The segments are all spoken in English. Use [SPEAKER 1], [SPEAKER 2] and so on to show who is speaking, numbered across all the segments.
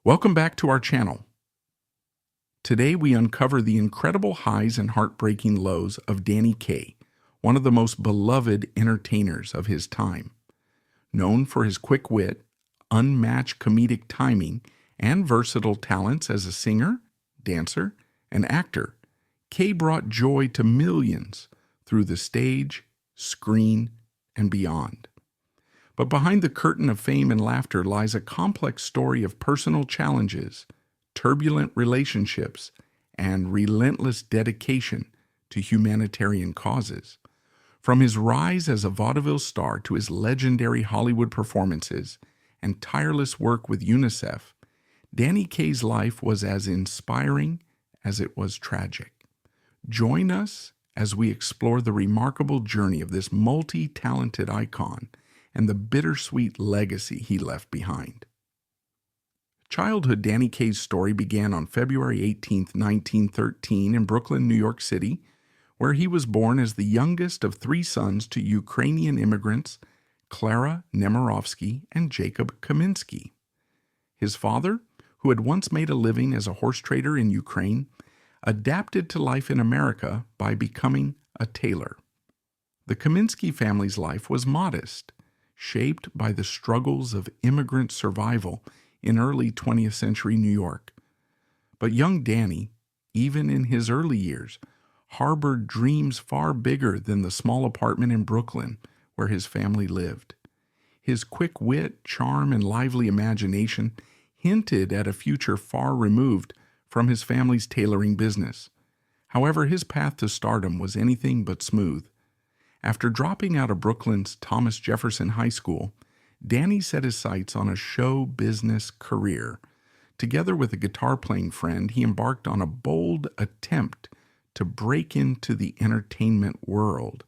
[SPEAKER 1] Welcome back to our channel. Today we uncover the incredible highs and heartbreaking lows of Danny Kaye, one of the most beloved entertainers of his time. Known for his quick wit, unmatched comedic timing, and versatile talents as a singer, dancer, and actor, Kaye brought joy to millions through the stage, screen, and beyond. But behind the curtain of fame and laughter lies a complex story of personal challenges, turbulent relationships, and relentless dedication to humanitarian causes. From his rise as a vaudeville star to his legendary Hollywood performances and tireless work with UNICEF, Danny Kaye's life was as inspiring as it was tragic. Join us as we explore the remarkable journey of this multi-talented icon and the bittersweet legacy he left behind. Childhood Danny Kaye's story began on February 18, 1913 in Brooklyn, New York City, where he was born as the youngest of three sons to Ukrainian immigrants Clara Nemirovsky and Jacob Kaminsky. His father, who had once made a living as a horse trader in Ukraine, adapted to life in America by becoming a tailor. The Kaminsky family's life was modest, shaped by the struggles of immigrant survival in early 20th century New York. But young Danny, even in his early years, harbored dreams far bigger than the small apartment in Brooklyn where his family lived. His quick wit, charm, and lively imagination hinted at a future far removed from his family's tailoring business. However, his path to stardom was anything but smooth. After dropping out of Brooklyn's Thomas Jefferson High School, Danny set his sights on a show business career. Together with a guitar-playing friend, he embarked on a bold attempt to break into the entertainment world.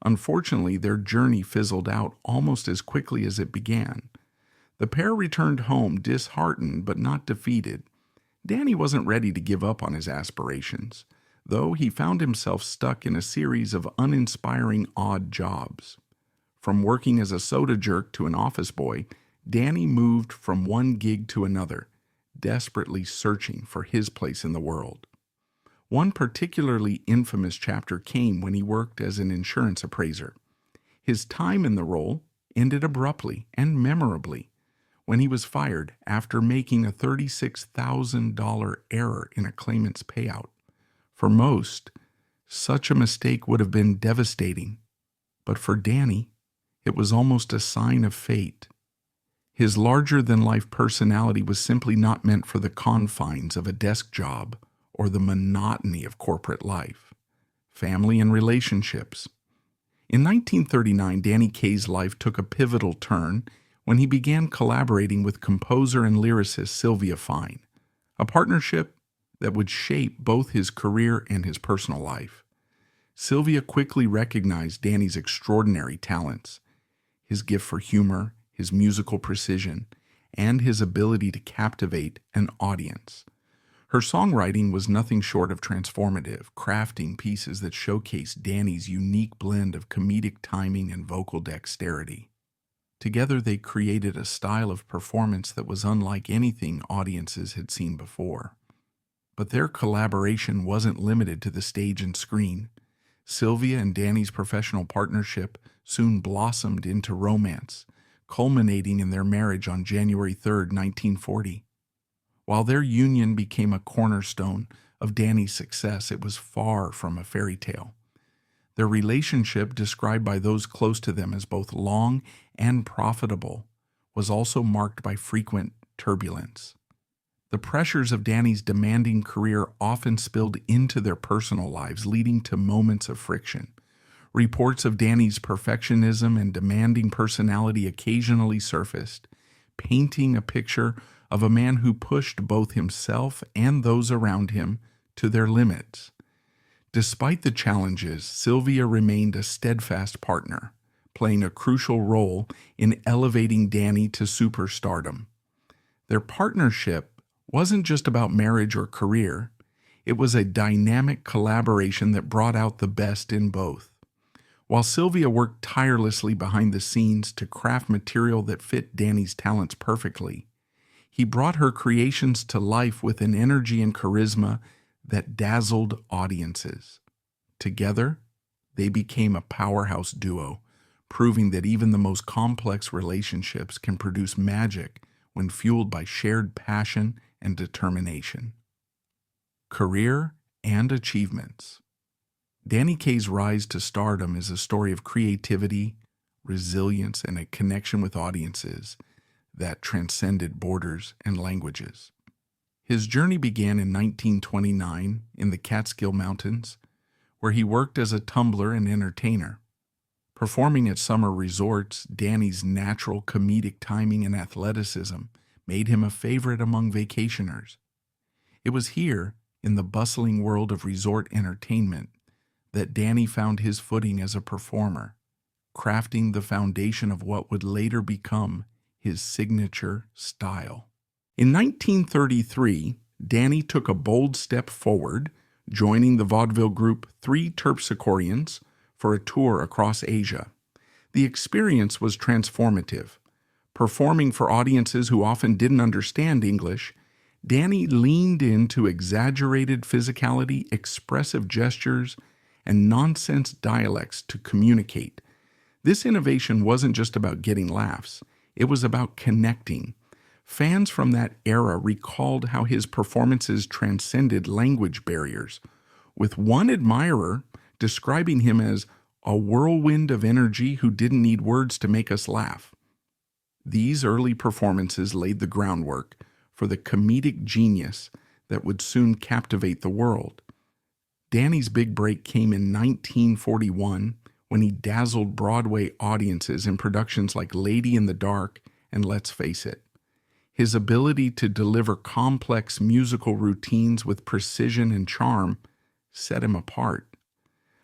[SPEAKER 1] Unfortunately, their journey fizzled out almost as quickly as it began. The pair returned home disheartened but not defeated. Danny wasn't ready to give up on his aspirations, though he found himself stuck in a series of uninspiring odd jobs. From working as a soda jerk to an office boy, Danny moved from one gig to another, desperately searching for his place in the world. One particularly infamous chapter came when he worked as an insurance appraiser. His time in the role ended abruptly and memorably when he was fired after making a $36,000 error in a claimant's payout. For most, such a mistake would have been devastating, but for Danny, it was almost a sign of fate. His larger-than-life personality was simply not meant for the confines of a desk job or the monotony of corporate life, family, and relationships. In 1939, Danny Kaye's life took a pivotal turn when he began collaborating with composer and lyricist Sylvia Fine, a partnership that would shape both his career and his personal life. Sylvia quickly recognized Danny's extraordinary talents, his gift for humor, his musical precision, and his ability to captivate an audience. Her songwriting was nothing short of transformative, crafting pieces that showcased Danny's unique blend of comedic timing and vocal dexterity. Together they created a style of performance that was unlike anything audiences had seen before. But their collaboration wasn't limited to the stage and screen. Sylvia and Danny's professional partnership soon blossomed into romance, culminating in their marriage on January 3, 1940. While their union became a cornerstone of Danny's success, it was far from a fairy tale. Their relationship, described by those close to them as both long and profitable, was also marked by frequent turbulence. The pressures of Danny's demanding career often spilled into their personal lives, leading to moments of friction. Reports of Danny's perfectionism and demanding personality occasionally surfaced, painting a picture of a man who pushed both himself and those around him to their limits. Despite the challenges, Sylvia remained a steadfast partner, playing a crucial role in elevating Danny to superstardom. Their partnership wasn't just about marriage or career. It was a dynamic collaboration that brought out the best in both. While Sylvia worked tirelessly behind the scenes to craft material that fit Danny's talents perfectly, He brought her creations to life with an energy and charisma that dazzled audiences. Together, they became a powerhouse duo, proving that even the most complex relationships can produce magic when fueled by shared passion and determination. Career and achievements. Danny Kaye's rise to stardom is a story of creativity, resilience, and a connection with audiences that transcended borders and languages. His journey began in 1929 in the Catskill Mountains, where he worked as a tumbler and entertainer. Performing at summer resorts, Danny's natural comedic timing and athleticism made him a favorite among vacationers. It was here, in the bustling world of resort entertainment, that Danny found his footing as a performer, crafting the foundation of what would later become his signature style. In 1933, Danny took a bold step forward, joining the vaudeville group Three Terpsichoreans for a tour across Asia. The experience was transformative. Performing for audiences who often didn't understand English, Danny leaned into exaggerated physicality, expressive gestures, and nonsense dialects to communicate. This innovation wasn't just about getting laughs. It was about connecting. Fans from that era recalled how his performances transcended language barriers, with one admirer describing him as a whirlwind of energy who didn't need words to make us laugh. These early performances laid the groundwork for the comedic genius that would soon captivate the world. Danny's big break came in 1941 when he dazzled Broadway audiences in productions like Lady in the Dark and Let's Face It. His ability to deliver complex musical routines with precision and charm set him apart.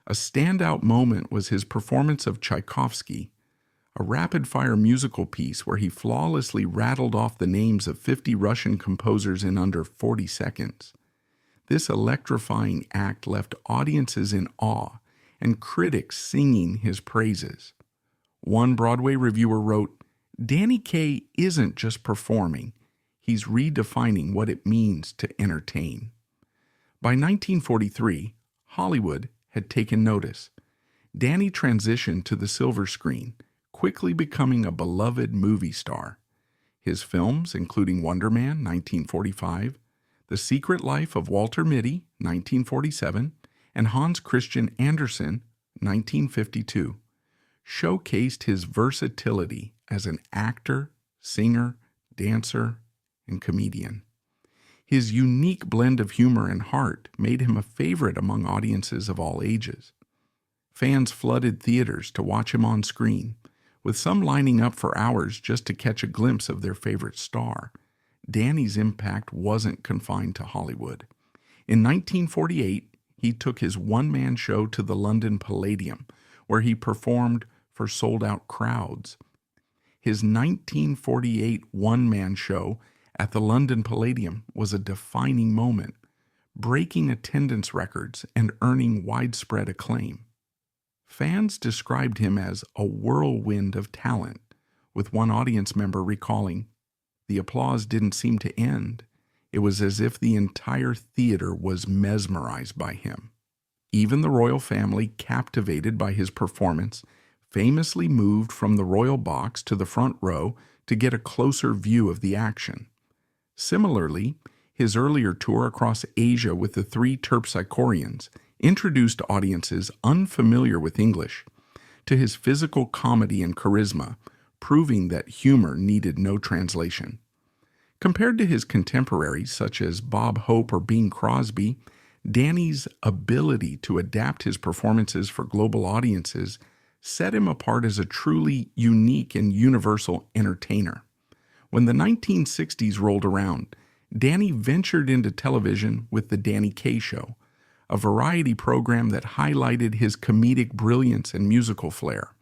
[SPEAKER 1] A standout moment was his performance of Tchaikovsky, a rapid-fire musical piece where he flawlessly rattled off the names of 50 Russian composers in under 40 seconds. This electrifying act left audiences in awe and critics singing his praises. One Broadway reviewer wrote, "Danny Kaye isn't just performing, he's redefining what it means to entertain." By 1943, Hollywood had taken notice. Danny transitioned to the silver screen, quickly becoming a beloved movie star. His films, including Wonder Man, 1945, The Secret Life of Walter Mitty, 1947, and Hans Christian Andersen, 1952, showcased his versatility as an actor, singer, dancer, and comedian. His unique blend of humor and heart made him a favorite among audiences of all ages. Fans flooded theaters to watch him on screen, with some lining up for hours just to catch a glimpse of their favorite star. Danny's impact wasn't confined to Hollywood. In 1948, he took his one-man show to the London Palladium, where he performed for sold-out crowds. His 1948 one-man show at the London Palladium was a defining moment, breaking attendance records and earning widespread acclaim. Fans described him as a whirlwind of talent, with one audience member recalling, "The applause didn't seem to end. It was as if the entire theater was mesmerized by him." Even the royal family, captivated by his performance, famously moved from the royal box to the front row to get a closer view of the action. Similarly, his earlier tour across Asia with the Three Terpsichoreans introduced audiences unfamiliar with English to his physical comedy and charisma, proving that humor needed no translation. Compared to his contemporaries such as Bob Hope or Bing Crosby, Danny's ability to adapt his performances for global audiences set him apart as a truly unique and universal entertainer. When the 1960s rolled around, Danny ventured into television with The Danny Kaye Show, a variety program that highlighted his comedic brilliance and musical flair.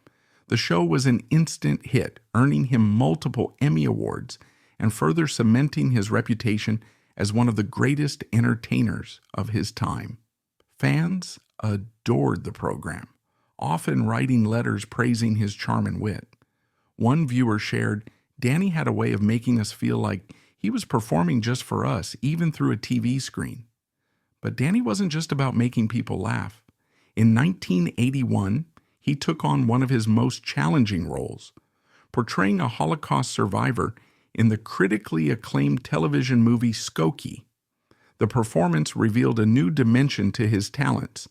[SPEAKER 1] The show was an instant hit, earning him multiple Emmy Awards and further cementing his reputation as one of the greatest entertainers of his time. Fans adored the program, often writing letters praising his charm and wit. One viewer shared, "Danny had a way of making us feel like He was performing just for us, even through a TV screen. But Danny wasn't just about making people laugh. In 1981, he took on one of his most challenging roles, portraying a Holocaust survivor in the critically acclaimed television movie Skokie. The performance revealed a new dimension to his talents,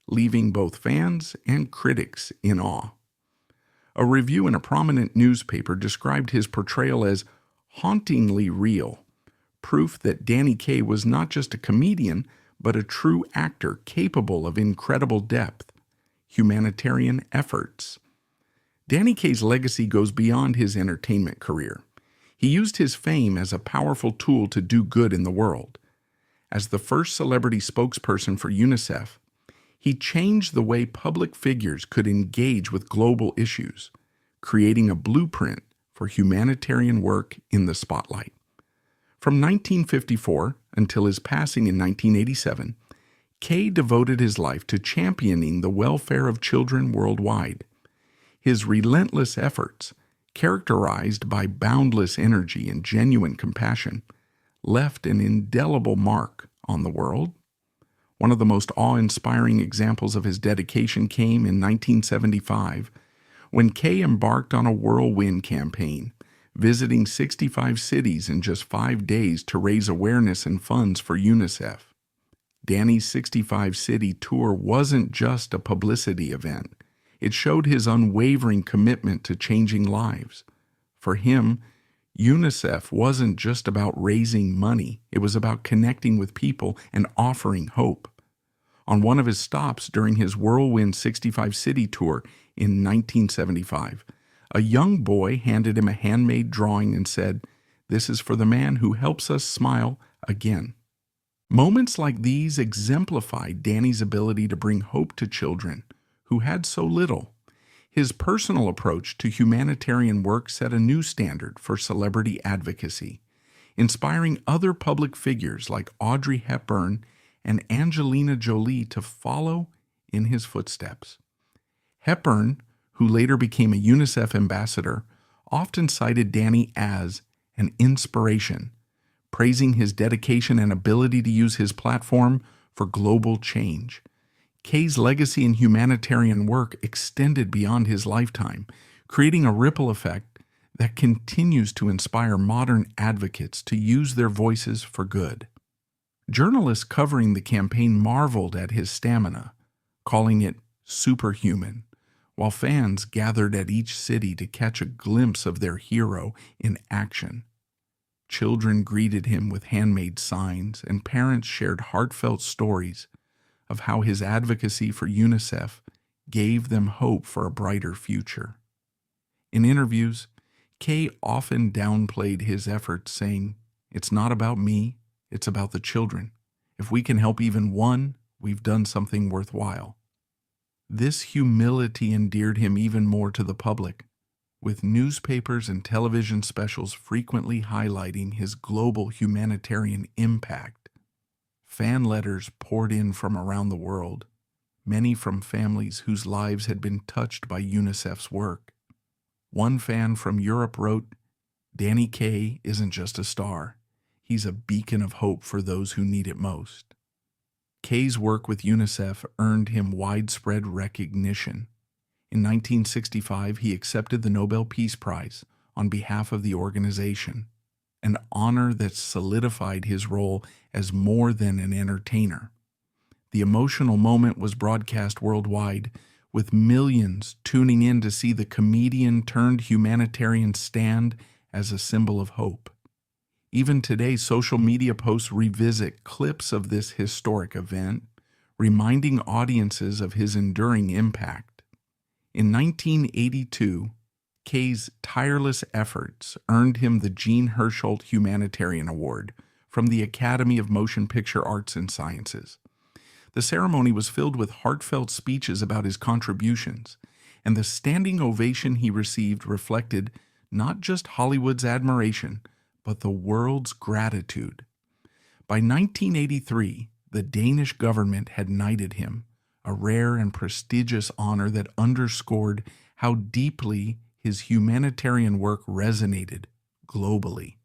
[SPEAKER 1] leaving both fans and critics in awe. A review in a prominent newspaper described his portrayal as hauntingly real, proof that Danny Kaye was not just a comedian, but a true actor capable of incredible depth. Humanitarian Efforts. Danny Kaye's legacy goes beyond his entertainment career. He used his fame as a powerful tool to do good in the world. As the first celebrity spokesperson for UNICEF, he changed the way public figures could engage with global issues, creating a blueprint for humanitarian work in the spotlight. From 1954 until his passing in 1987, Kaye devoted his life to championing the welfare of children worldwide. His relentless efforts, characterized by boundless energy and genuine compassion, left an indelible mark on the world. One of the most awe-inspiring examples of his dedication came in 1975, when Kaye embarked on a whirlwind campaign, visiting 65 cities in just 5 days to raise awareness and funds for UNICEF. Danny's 65-city tour wasn't just a publicity event. It showed his unwavering commitment to changing lives. For him, UNICEF wasn't just about raising money. It was about connecting with people and offering hope. On one of his stops during his whirlwind 65-city tour in 1975, a young boy handed him a handmade drawing and said, "This is for the man who helps us smile again." Moments like these exemplified Danny's ability to bring hope to children who had so little. His personal approach to humanitarian work set a new standard for celebrity advocacy, inspiring other public figures like Audrey Hepburn and Angelina Jolie to follow in his footsteps. Hepburn, who later became a UNICEF ambassador, often cited Danny as an inspiration, praising his dedication and ability to use his platform for global change. Kaye's legacy in humanitarian work extended beyond his lifetime, creating a ripple effect that continues to inspire modern advocates to use their voices for good. Journalists covering the campaign marveled at his stamina, calling it superhuman, while fans gathered at each city to catch a glimpse of their hero in action. Children greeted him with handmade signs, and parents shared heartfelt stories of how his advocacy for UNICEF gave them hope for a brighter future. In interviews, Kaye often downplayed his efforts, saying, "It's not about me, it's about the children. If we can help even one, we've done something worthwhile." This humility endeared him even more to the public, with newspapers and television specials frequently highlighting his global humanitarian impact. Fan letters poured in from around the world, many from families whose lives had been touched by UNICEF's work. One fan from Europe wrote, "Danny Kaye isn't just a star. He's a beacon of hope for those who need it most." Kaye's work with UNICEF earned him widespread recognition. In 1965, he accepted the Nobel Peace Prize on behalf of the organization, an honor that solidified his role as more than an entertainer. The emotional moment was broadcast worldwide, with millions tuning in to see the comedian turned humanitarian stand as a symbol of hope. Even today, social media posts revisit clips of this historic event, reminding audiences of his enduring impact. In 1982, Kaye's tireless efforts earned him the Jean Hersholt Humanitarian Award from the Academy of Motion Picture Arts and Sciences. The ceremony was filled with heartfelt speeches about his contributions, and the standing ovation he received reflected not just Hollywood's admiration, but the world's gratitude. By 1983, the Danish government had knighted him, a rare and prestigious honor that underscored how deeply his humanitarian work resonated globally.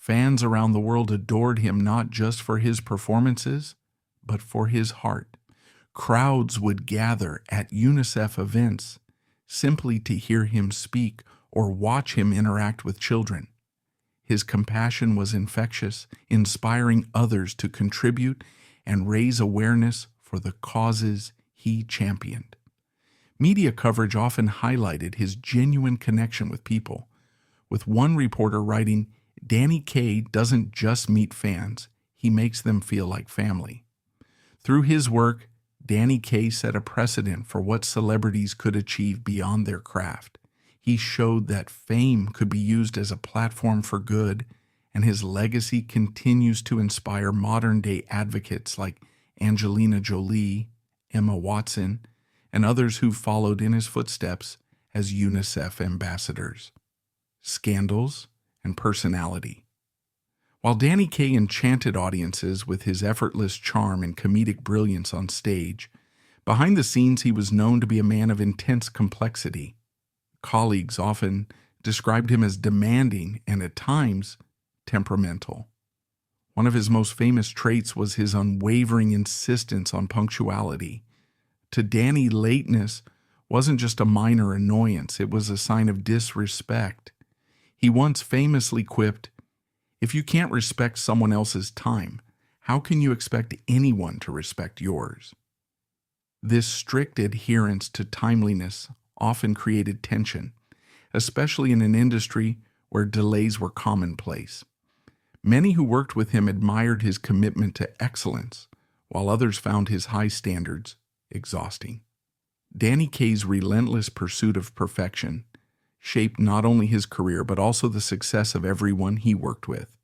[SPEAKER 1] Fans around the world adored him not just for his performances, but for his heart. Crowds would gather at UNICEF events simply to hear him speak or watch him interact with children. His compassion was infectious, inspiring others to contribute and raise awareness for the causes he championed. Media coverage often highlighted his genuine connection with people, with one reporter writing, "Danny Kaye doesn't just meet fans, he makes them feel like family." Through his work, Danny Kaye set a precedent for what celebrities could achieve beyond their craft. He showed that fame could be used as a platform for good, and his legacy continues to inspire modern-day advocates like Angelina Jolie, Emma Watson, and others who followed in his footsteps as UNICEF ambassadors. Scandals and personality. While Danny Kaye enchanted audiences with his effortless charm and comedic brilliance on stage, behind the scenes he was known to be a man of intense complexity. Colleagues often described him as demanding and at times temperamental. One of his most famous traits was his unwavering insistence on punctuality. To Danny, lateness wasn't just a minor annoyance, it was a sign of disrespect. He once famously quipped, "If you can't respect someone else's time, how can you expect anyone to respect yours?" This strict adherence to timeliness often created tension, especially in an industry where delays were commonplace. Many who worked with him admired his commitment to excellence, while others found his high standards exhausting. Danny Kaye's relentless pursuit of perfection shaped not only his career but also the success of everyone he worked with.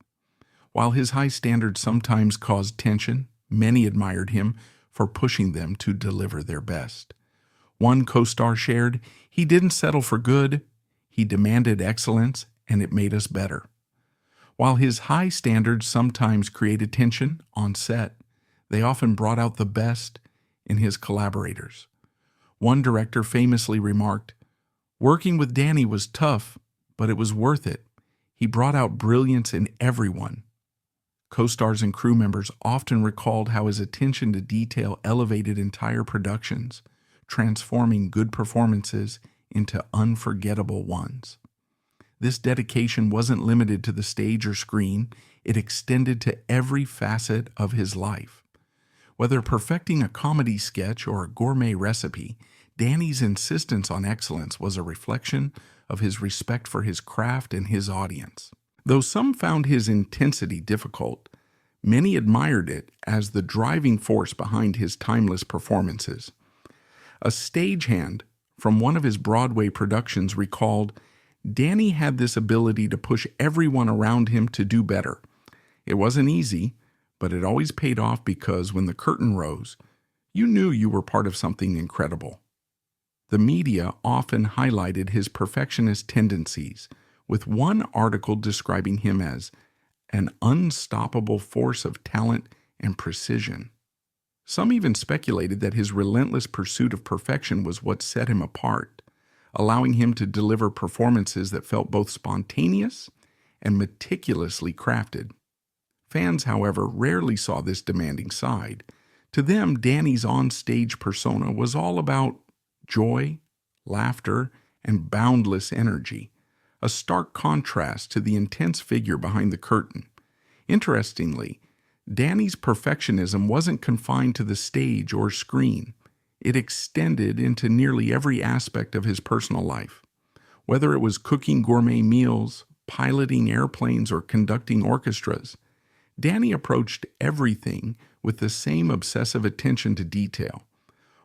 [SPEAKER 1] While his high standards sometimes caused tension, many admired him for pushing them to deliver their best. One co-star shared, "He didn't settle for good, he demanded excellence, and it made us better." While his high standards sometimes created tension on set, they often brought out the best in his collaborators. One director famously remarked, "Working with Danny was tough, but it was worth it. He brought out brilliance in everyone." Co-stars and crew members often recalled how his attention to detail elevated entire productions, transforming good performances into unforgettable ones. This dedication wasn't limited to the stage or screen, it extended to every facet of his life. Whether perfecting a comedy sketch or a gourmet recipe, Danny's insistence on excellence was a reflection of his respect for his craft and his audience. Though some found his intensity difficult, many admired it as the driving force behind his timeless performances. A stagehand from one of his Broadway productions recalled, "Danny had this ability to push everyone around him to do better. It wasn't easy, but it always paid off because when the curtain rose, you knew you were part of something incredible." The media often highlighted his perfectionist tendencies, with one article describing him as an unstoppable force of talent and precision. Some even speculated that his relentless pursuit of perfection was what set him apart, allowing him to deliver performances that felt both spontaneous and meticulously crafted. Fans, however, rarely saw this demanding side. To them, Danny's on-stage persona was all about joy, laughter, and boundless energy, a stark contrast to the intense figure behind the curtain. Interestingly, Danny's perfectionism wasn't confined to the stage or screen. It extended into nearly every aspect of his personal life. Whether it was cooking gourmet meals, piloting airplanes, or conducting orchestras, Danny approached everything with the same obsessive attention to detail.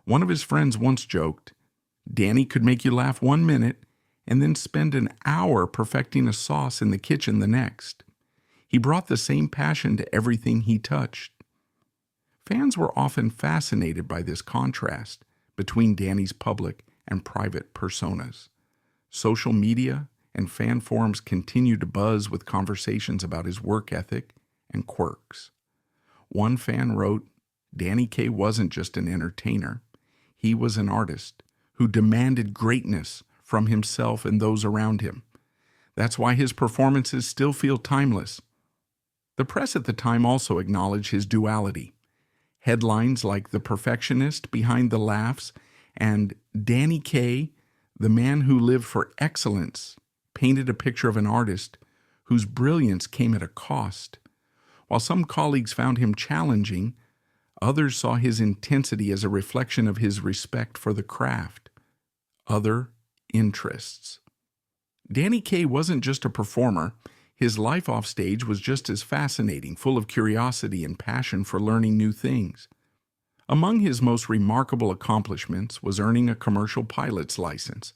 [SPEAKER 1] One of his friends once joked, "Danny could make you laugh 1 minute and then spend an hour perfecting a sauce in the kitchen the next." He brought the same passion to everything he touched. Fans were often fascinated by this contrast between Danny's public and private personas. Social media and fan forums continued to buzz with conversations about his work ethic and quirks. One fan wrote, "Danny Kaye wasn't just an entertainer. He was an artist who demanded greatness from himself and those around him. That's why his performances still feel timeless. The press at the time also acknowledged his duality. Headlines like "The Perfectionist Behind the Laughs" and "Danny Kaye, the man who lived for excellence," painted a picture of an artist whose brilliance came at a cost. While some colleagues found him challenging, others saw his intensity as a reflection of his respect for the craft. Other interests. Danny Kaye wasn't just a performer. His life off stage was just as fascinating, full of curiosity and passion for learning new things. Among his most remarkable accomplishments was earning a commercial pilot's license,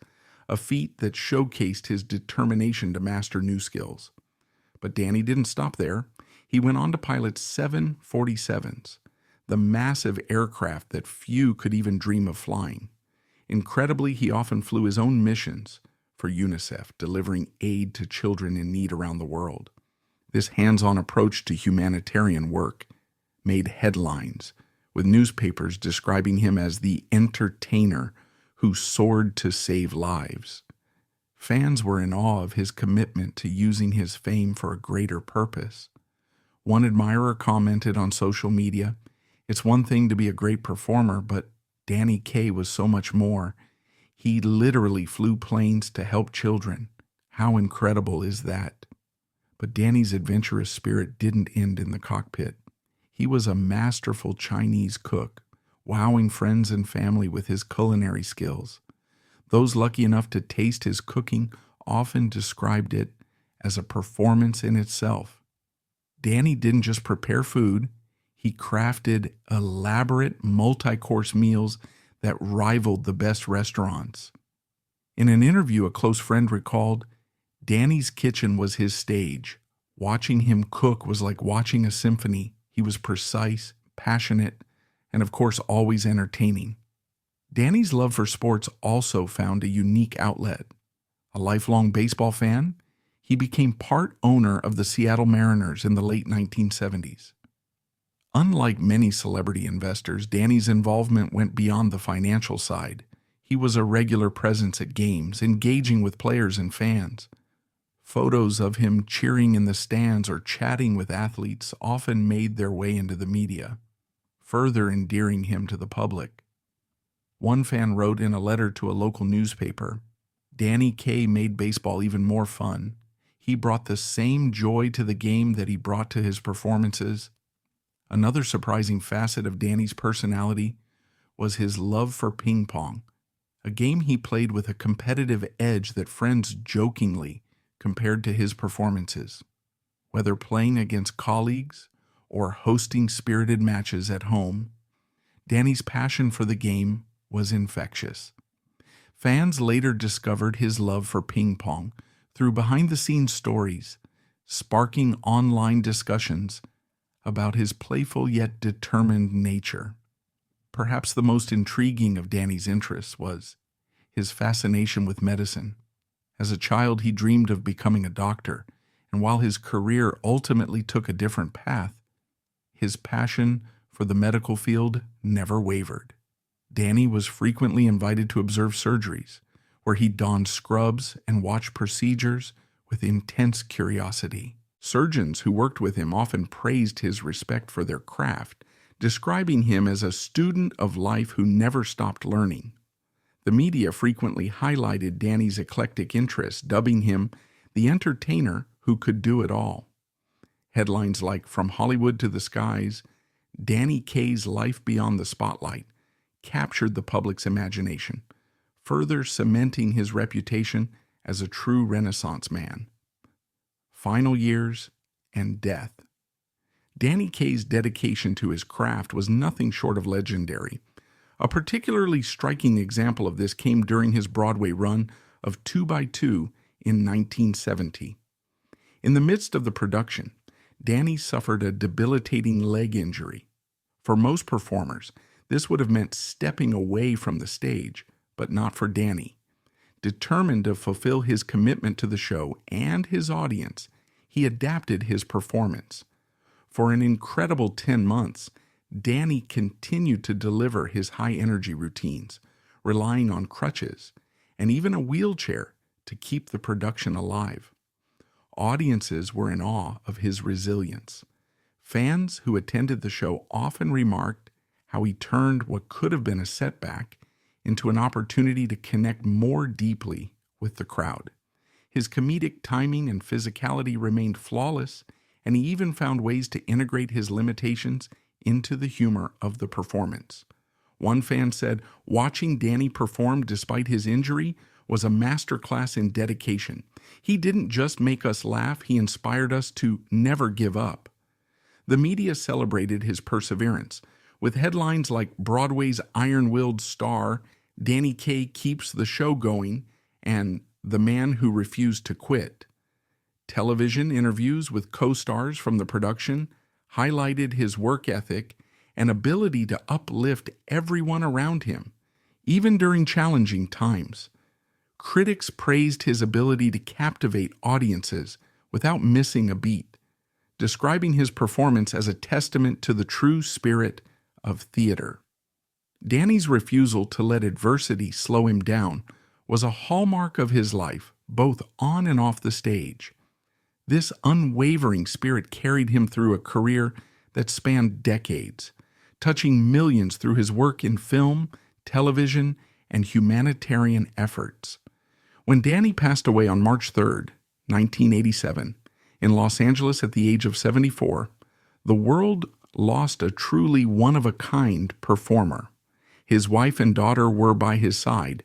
[SPEAKER 1] a feat that showcased his determination to master new skills. But Danny didn't stop there. He went on to pilot 747s, the massive aircraft that few could even dream of flying. Incredibly, he often flew his own missions for UNICEF, delivering aid to children in need around the world. This hands-on approach to humanitarian work made headlines, with newspapers describing him as the entertainer who soared to save lives. Fans were in awe of his commitment to using his fame for a greater purpose. One admirer commented on social media, "It's one thing to be a great performer, but Danny Kaye was so much more. He literally flew planes to help children. How incredible is that?" But Danny's adventurous spirit didn't end in the cockpit. He was a masterful Chinese cook, wowing friends and family with his culinary skills. Those lucky enough to taste his cooking often described it as a performance in itself. Danny didn't just prepare food, he crafted elaborate multi-course meals that rivaled the best restaurants. In an interview, a close friend recalled, "Danny's kitchen was his stage. Watching him cook was like watching a symphony. He was precise, passionate, and of course always entertaining." Danny's love for sports also found a unique outlet. A lifelong baseball fan, he became part owner of the Seattle Mariners in the late 1970s. Unlike many celebrity investors, Danny's involvement went beyond the financial side. He was a regular presence at games, engaging with players and fans. Photos of him cheering in the stands or chatting with athletes often made their way into the media, further endearing him to the public. One fan wrote in a letter to a local newspaper, "Danny Kaye made baseball even more fun. He brought the same joy to the game that he brought to his performances." Another surprising facet of Danny's personality was his love for ping pong, a game he played with a competitive edge that friends jokingly compared to his performances. Whether playing against colleagues or hosting spirited matches at home, Danny's passion for the game was infectious. Fans later discovered his love for ping pong through behind-the-scenes stories, sparking online discussions about his playful yet determined nature. Perhaps the most intriguing of Danny's interests was his fascination with medicine. As a child, he dreamed of becoming a doctor, and while his career ultimately took a different path, his passion for the medical field never wavered. Danny was frequently invited to observe surgeries, where he donned scrubs and watched procedures with intense curiosity. Surgeons who worked with him often praised his respect for their craft, describing him as a student of life who never stopped learning. The media frequently highlighted Danny's eclectic interests, dubbing him the entertainer who could do it all. Headlines like "From Hollywood to the Skies, Danny Kaye's Life Beyond the Spotlight" captured the public's imagination, further cementing his reputation as a true Renaissance man. Final years and death. Danny Kaye's dedication to his craft was nothing short of legendary. A particularly striking example of this came during his Broadway run of 2x2 in 1970. In the midst of the production, Danny suffered a debilitating leg injury. For most performers, this would have meant stepping away from the stage, but not for Danny. Determined to fulfill his commitment to the show and his audience, he adapted his performance. For an incredible 10 months, Danny continued to deliver his high-energy routines, relying on crutches and even a wheelchair to keep the production alive. Audiences were in awe of his resilience, Fans who attended the show often remarked how he turned what could have been a setback into an opportunity to connect more deeply with the crowd. His comedic timing and physicality remained flawless, and he even found ways to integrate his limitations into the humor of the performance. One fan said, "Watching Danny perform despite his injury was a masterclass in dedication. He didn't just make us laugh, he inspired us to never give up." The media celebrated his perseverance, with headlines like "Broadway's iron-willed star, Danny Kaye keeps the show going," and "The man who refused to quit." Television interviews with co-stars from the production highlighted his work ethic and ability to uplift everyone around him, even during challenging times. Critics praised his ability to captivate audiences without missing a beat, describing his performance as a testament to the true spirit of theater. Danny's refusal to let adversity slow him down was a hallmark of his life, both on and off the stage. This unwavering spirit carried him through a career that spanned decades, touching millions through his work in film, television, and humanitarian efforts. When Danny passed away on March 3rd, 1987, in Los Angeles at the age of 74, the world lost a truly one-of-a-kind performer. His wife and daughter were by his side,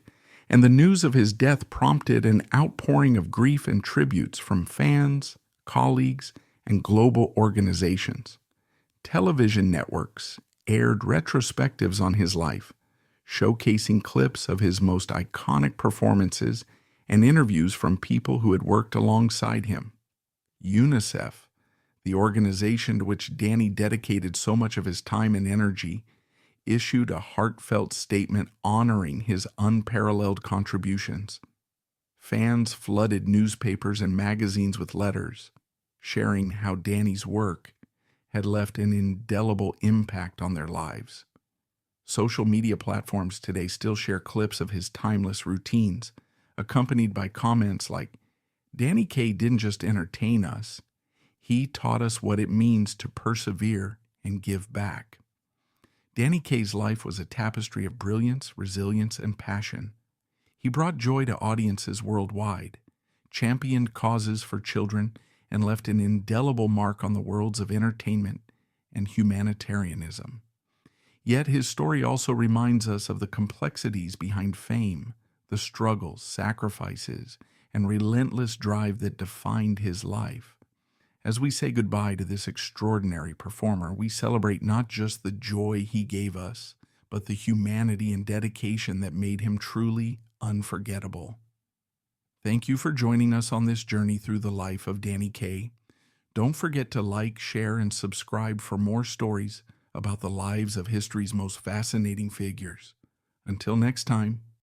[SPEAKER 1] and the news of his death prompted an outpouring of grief and tributes from fans, colleagues, and global organizations. Television networks aired retrospectives on his life, showcasing clips of his most iconic performances and interviews from people who had worked alongside him. UNICEF, the organization to which Danny dedicated so much of his time and energy, issued a heartfelt statement honoring his unparalleled contributions. Fans flooded newspapers and magazines with letters, sharing how Danny's work had left an indelible impact on their lives. Social media platforms today still share clips of his timeless routines, accompanied by comments like, "Danny Kaye didn't just entertain us, he taught us what it means to persevere and give back." Danny Kaye's life was a tapestry of brilliance, resilience, and passion. He brought joy to audiences worldwide, championed causes for children, and left an indelible mark on the worlds of entertainment and humanitarianism. Yet his story also reminds us of the complexities behind fame, the struggles, sacrifices, and relentless drive that defined his life. As we say goodbye to this extraordinary performer, we celebrate not just the joy he gave us, but the humanity and dedication that made him truly unforgettable. Thank you for joining us on this journey through the life of Danny Kaye. Don't forget to like, share, and subscribe for more stories about the lives of history's most fascinating figures. Until next time.